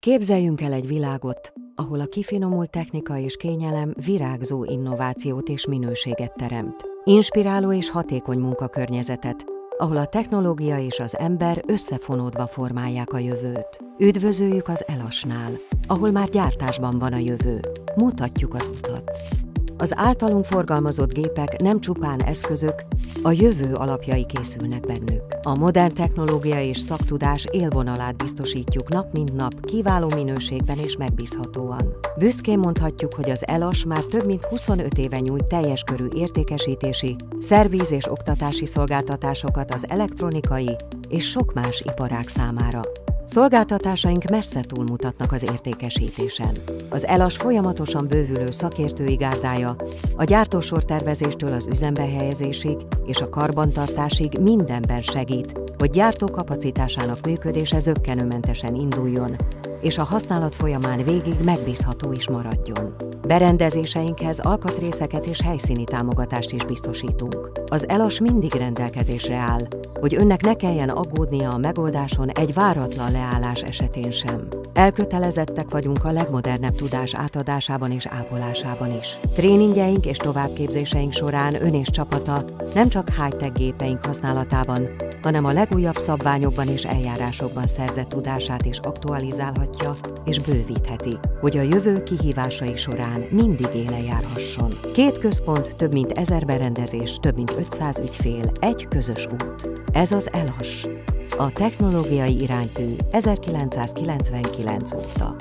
Képzeljünk el egy világot, ahol a kifinomult technika és kényelem virágzó innovációt és minőséget teremt. Inspiráló és hatékony munkakörnyezetet, ahol a technológia és az ember összefonódva formálják a jövőt. Üdvözöljük az Elasnál, ahol már gyártásban van a jövő. Mutatjuk az utat. Az általunk forgalmazott gépek nem csupán eszközök, a jövő alapjai készülnek bennük. A modern technológia és szaktudás élvonalát biztosítjuk nap mint nap, kiváló minőségben és megbízhatóan. Büszkén mondhatjuk, hogy az Elas már több mint 25 éve nyújt teljes körű értékesítési, szerviz és oktatási szolgáltatásokat az elektronikai és sok más iparág számára. Szolgáltatásaink messze túlmutatnak az értékesítésen. Az Elas folyamatosan bővülő szakértői gárdája a gyártósortervezéstől az üzembe helyezésig és a karbantartásig mindenben segít, hogy gyártókapacitásának működése zökkenőmentesen induljon, és a használat folyamán végig megbízható is maradjon. Berendezéseinkhez alkatrészeket és helyszíni támogatást is biztosítunk. Az Elas mindig rendelkezésre áll, hogy önnek ne kelljen aggódnia a megoldáson egy váratlan leállás esetén sem. Elkötelezettek vagyunk a legmodernebb tudás átadásában és ápolásában is. Tréningjeink és továbbképzéseink során ön és csapata nem csak high-tech gépeink használatában, hanem a legújabb szabványokban és eljárásokban szerzett tudását is aktualizálhatja és bővítheti, hogy a jövő kihívásai során mindig élen járhasson. 2 központ, több mint 1000 berendezés, több mint 500 ügyfél, egy közös út. Ez az Elas, a technológiai iránytű 1999 óta.